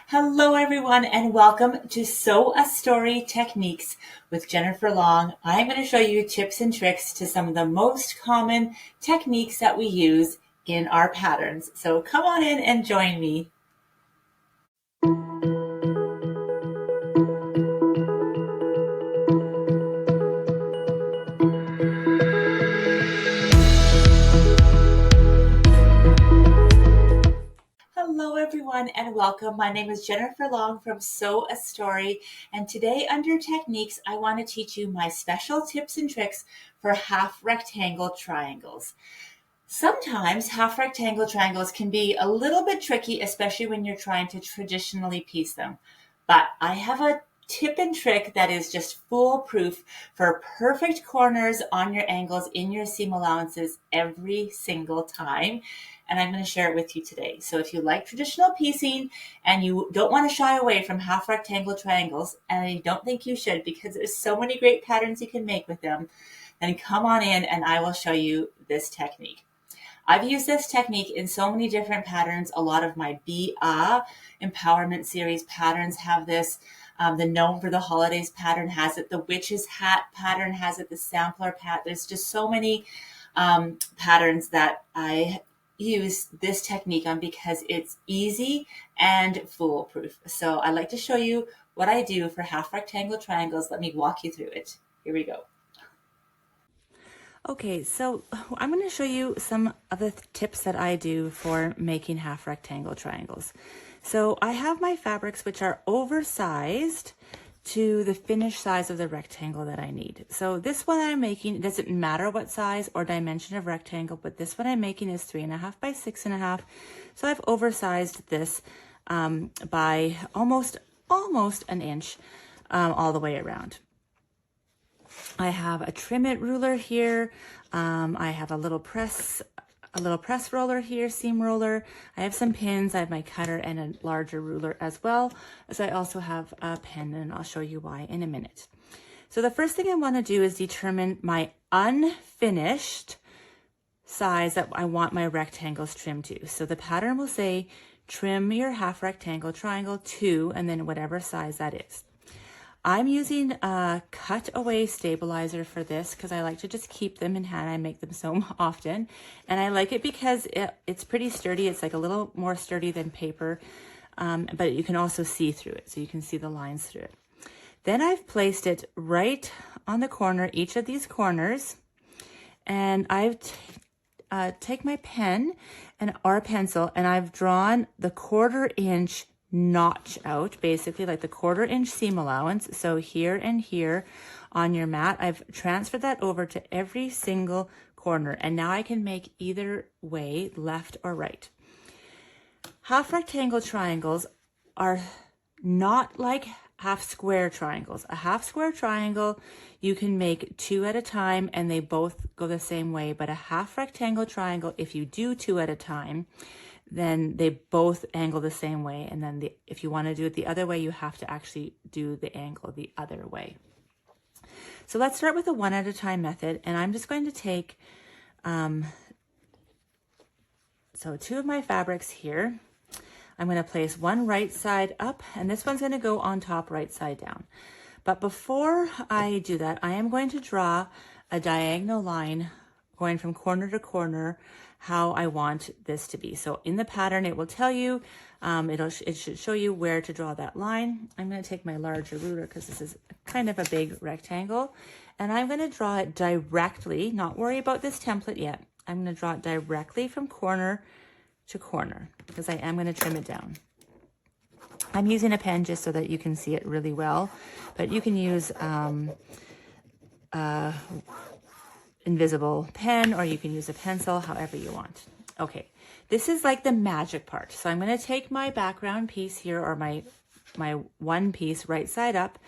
Hello, everyone, and welcome to Sew a Story Techniques with Jennifer Long. I'm going to show you tips and tricks to some of the most common techniques that we use in our patterns. So come on in and join me. Hello, everyone, and welcome. My name is Jennifer Long from Sew a Story, and today under techniques, I want to teach you my special tips and tricks for half rectangle triangles. Sometimes half rectangle triangles can be a little bit tricky, especially when you're trying to traditionally piece them. But I have a tip and trick that is just foolproof for perfect corners on your angles in your seam allowances every single time. And I'm going to share it with you today. So if you like traditional piecing and you don't want to shy away from half rectangle triangles, and I don't think you should because there's so many great patterns you can make with them, then come on in and I will show you this technique. I've used this technique in so many different patterns. A lot of my Be-Ah Empowerment Series patterns have this. The Gnome for the Holidays pattern has it. The Witch's Hat pattern has it. The Sampler pattern. There's just so many patterns that I use this technique on because it's easy and foolproof. So I like to show you what I do for half rectangle triangles. Let me walk you through it. Here we go. Okay, so I'm going to show you some of the tips that I do for making half rectangle triangles. So I have my fabrics which are oversized to the finished size of the rectangle that I need. So this one I'm making, it doesn't matter what size or dimension of rectangle, but this one I'm making is 3.5 by 6.5. So I've oversized this by almost an inch all the way around. I have a trim it ruler here. I have a little press roller here, seam roller. I have some pins. I have my cutter and a larger ruler as well. So I also have a pen, and I'll show you why in a minute. So the first thing I want to do is determine my unfinished size that I want my rectangles trimmed to. So the pattern will say trim your half rectangle triangle to, and then whatever size that is. I'm using a cutaway stabilizer for this because I like to just keep them in hand. I make them so often, and I like it because it's pretty sturdy. It's like a little more sturdy than paper, but you can also see through it, so you can see the lines through it. Then I've placed it right on the corner, each of these corners, and I've take my pen or a pencil, and I've drawn the 1/4 inch notch out, basically like the 1/4 inch seam allowance. So here and here on your mat, I've transferred that over to every single corner, and now I can make either way, left or right. Half rectangle triangles are not like half square triangles. A half square triangle, you can make 2 at a time and they both go the same way, but a half rectangle triangle, if you do 2 at a time, then they both angle the same way. And then if you want to do it the other way, you have to actually do the angle the other way. So let's start with the 1 at a time method. And I'm just going to take, so 2 of my fabrics here. I'm going to place one right side up, and this one's going to go on top right side down. But before I do that, I am going to draw a diagonal line going from corner to corner how I want this to be. So in the pattern, it will tell you, it should show you where to draw that line. I'm going to take my larger ruler because this is kind of a big rectangle, and I'm going to draw it directly, not worry about this template yet. I'm going to draw it directly from corner to corner because I am going to trim it down. I'm using a pen just so that you can see it really well, but you can use invisible pen, or you can use a pencil, however you want. Okay, this is like the magic part. So I'm going to take my background piece here, or my one piece right side up,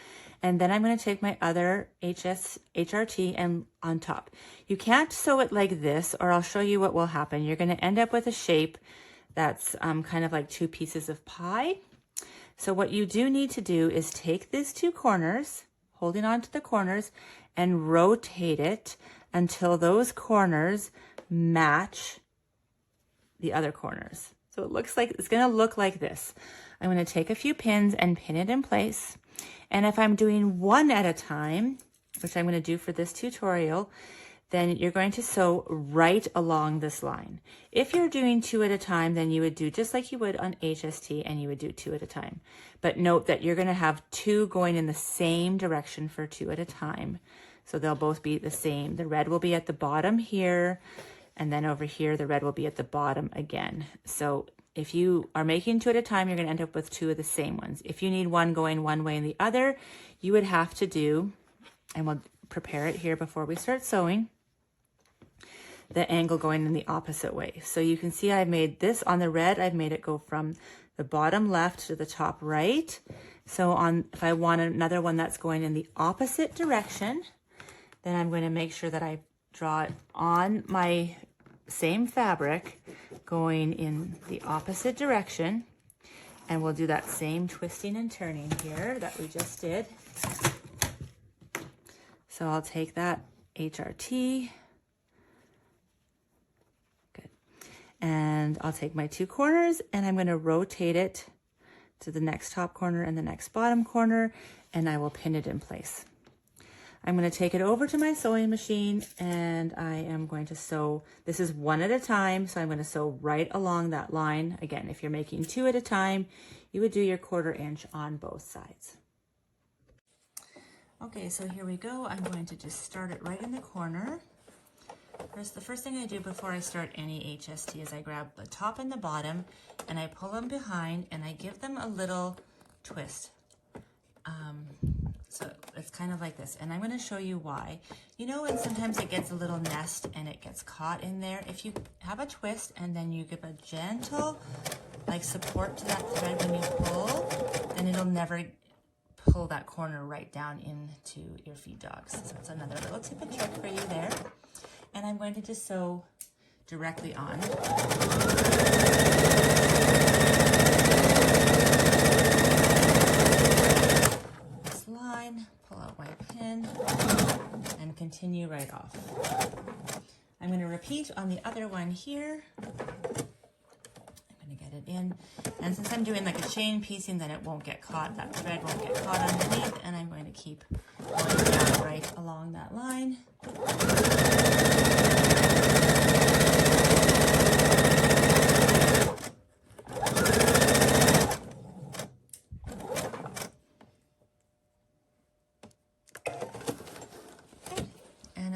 and then I'm going to take my other HRT and on top. You can't sew it like this, or I'll show you what will happen. You're going to end up with a shape that's kind of like 2 pieces of pie. So what you do need to do is take these 2 corners, holding on to the corners, and rotate it until those corners match the other corners. So it looks like, it's going to look like this. I'm going to take a few pins and pin it in place. And if I'm doing one at a time, which I'm going to do for this tutorial, then you're going to sew right along this line. If you're doing two at a time, then you would do just like you would on HST, and you would do two at a time. But note that you're going to have two going in the same direction for two at a time. So they'll both be the same. The red will be at the bottom here, and then over here, the red will be at the bottom again. So if you are making two at a time, you're going to end up with two of the same ones. If you need one going one way and the other, you would have to do, and we'll prepare it here before we start sewing, the angle going in the opposite way. So you can see I've made this on the red, I've made it go from the bottom left to the top right. So if I want another one that's going in the opposite direction, then I'm going to make sure that I draw it on my same fabric going in the opposite direction. And we'll do that same twisting and turning here that we just did. So I'll take that HRT. And I'll take my two corners and I'm going to rotate it to the next top corner and the next bottom corner, and I will pin it in place. I'm going to take it over to my sewing machine and I am going to sew. This is one at a time, so I'm going to sew right along that line. Again, if you're making two at a time, you would do your 1/4 inch on both sides. Okay, so here we go. I'm going to just start it right in the corner. The first thing I do before I start any HST is I grab the top and the bottom and I pull them behind and I give them a little twist. So it's kind of like this, and I'm going to show you why. You know when sometimes it gets a little nest and it gets caught in there? If you have a twist and then you give a gentle like support to that thread when you pull, then it'll never pull that corner right down into your feed dogs. So it's another little tip and trick for you there. And I'm going to just sew directly on. This line, pull out my pin, and continue right off. I'm going to repeat on the other one here. I'm going to get it in. And since I'm doing like a chain piecing, then it won't get caught, that thread won't get caught underneath, and I'm going to keep going down right along that line.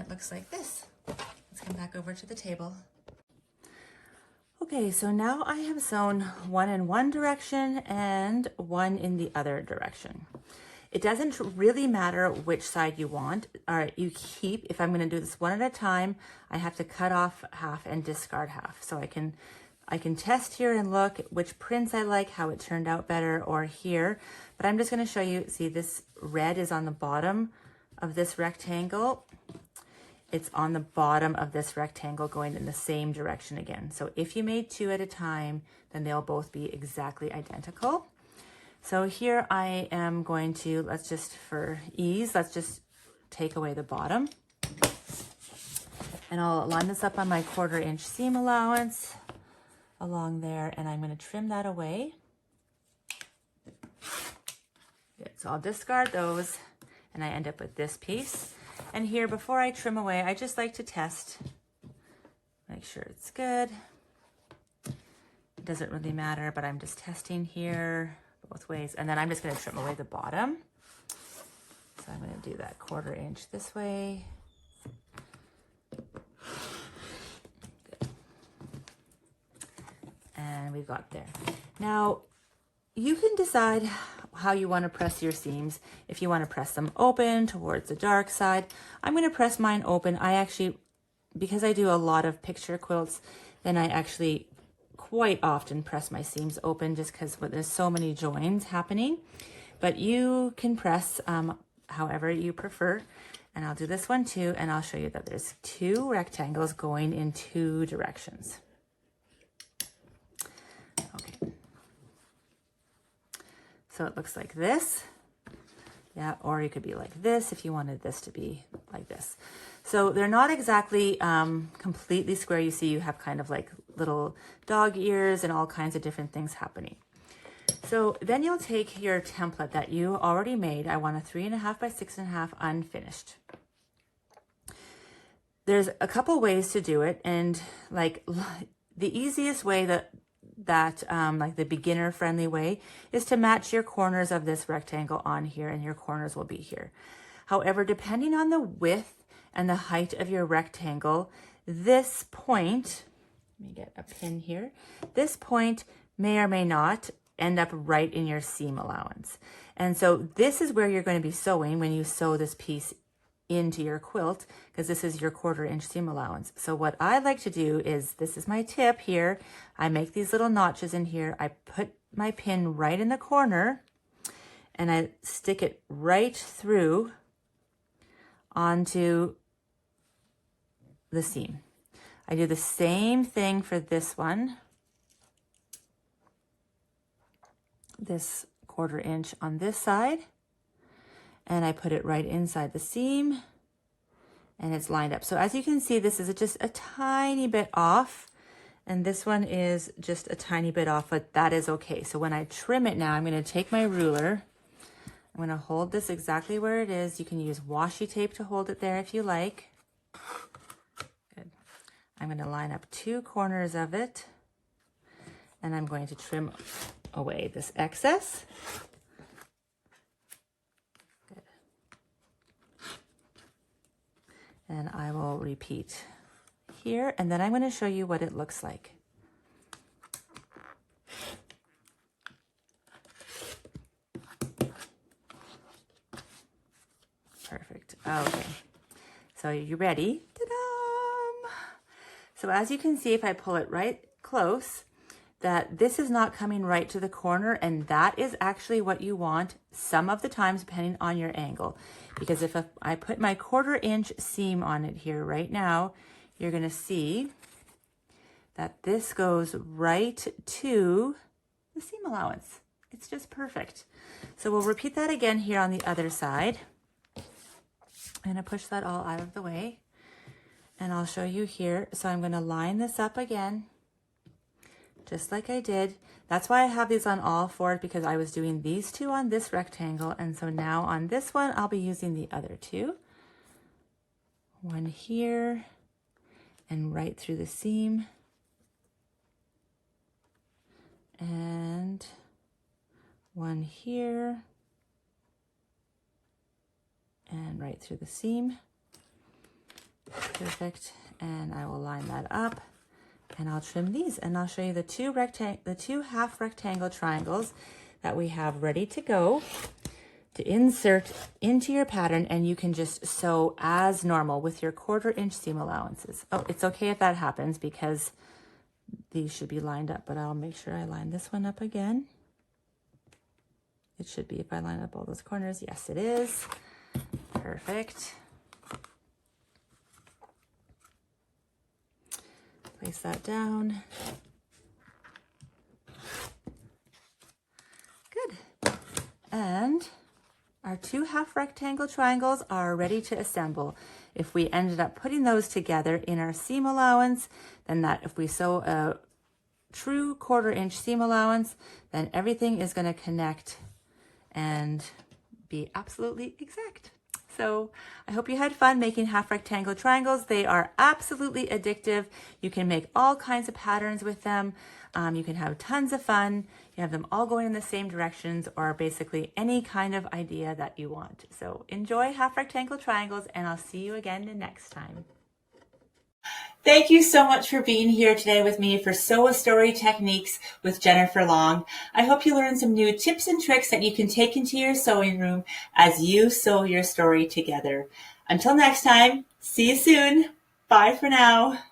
Looks like this. Let's come back over to the table. Okay, so now I have sewn one in one direction and one in the other direction. It doesn't really matter which side you want, or you keep. If I'm going to do this one at a time, I have to cut off half and discard half. So I can test here and look which prints I like, how it turned out better, or here. But I'm just going to show you, see this red is on the bottom of this rectangle. It's on the bottom of this rectangle going in the same direction again. So if you made two at a time, then they'll both be exactly identical. So here I am going to, for ease, let's just take away the bottom. And I'll line this up on my 1/4 inch seam allowance along there, and I'm going to trim that away. Good, so I'll discard those, and I end up with this piece. And here, before I trim away, I just like to test, make sure it's good. It doesn't really matter, but I'm just testing here both ways. And then I'm just going to trim away the bottom. So I'm going to do that 1/4 inch this way. Good. And we've got there. Now, you can decide how you want to press your seams. If you want to press them open towards the dark side, I'm going to press mine open. I actually, because I do a lot of picture quilts, then I actually quite often press my seams open just because there's so many joins happening. But you can press however you prefer. And I'll do this one too, and I'll show you that there's two rectangles going in two directions. Okay. So it looks like this. Yeah, or it could be like this if you wanted this to be like this. So they're not exactly completely square. You see you have kind of like little dog ears and all kinds of different things happening. So then you'll take your template that you already made. I want a 3.5 by 6.5 unfinished. There's a couple ways to do it, and like the easiest way that like the beginner friendly way is to match your corners of this rectangle on here, and your corners will be here. However, depending on the width and the height of your rectangle, this point, let me get a pin here, this point may or may not end up right in your seam allowance. And so this is where you're going to be sewing when you sew this piece into your quilt, because this is your 1/4 inch seam allowance. So what I like to do is, this is my tip here, I make these little notches in here, I put my pin right in the corner, and I stick it right through onto the seam. I do the same thing for this one, this 1/4 inch on this side, and I put it right inside the seam, and it's lined up. So as you can see, this is just a tiny bit off, and this one is just a tiny bit off, but that is okay. So when I trim it now, I'm going to take my ruler, I'm going to hold this exactly where it is. You can use washi tape to hold it there if you like. Good. I'm going to line up 2 corners of it, and I'm going to trim away this excess. Good. And I will repeat here, and then I'm going to show you what it looks like. Perfect. Okay. So you ready? Ta-da! So as you can see, if I pull it right close, that this is not coming right to the corner, and that is actually what you want some of the times, depending on your angle. Because if I put my 1/4 inch seam on it here right now, you're going to see that this goes right to the seam allowance. It's just perfect. So we'll repeat that again here on the other side. I'm going to push that all out of the way, and I'll show you here. So I'm going to line this up again, just like I did. That's why I have these on all 4, because I was doing these 2 on this rectangle, and so now on this one, I'll be using the other 2. One here, and right through the seam, and one here, and right through the seam. Perfect. And I will line that up, and I'll trim these, and I'll show you the two half rectangle triangles that we have ready to go to insert into your pattern, and you can just sew as normal with your 1/4 inch seam allowances. Oh, it's okay if that happens, because these should be lined up, but I'll make sure I line this one up again. It should be, if I line up all those corners. Yes, it is. Perfect. Place that down. Good. And our 2 half rectangle triangles are ready to assemble. If we ended up putting those together in our seam allowance, then that if we sew a true 1/4 inch seam allowance, then everything is going to connect and be absolutely exact. So I hope you had fun making half rectangle triangles. They are absolutely addictive. You can make all kinds of patterns with them. You can have tons of fun. You have them all going in the same directions, or basically any kind of idea that you want. So enjoy half rectangle triangles, and I'll see you again next time. Thank you so much for being here today with me for Sew a Story Techniques with Jennifer Long. I hope you learned some new tips and tricks that you can take into your sewing room as you sew your story together. Until next time, see you soon. Bye for now.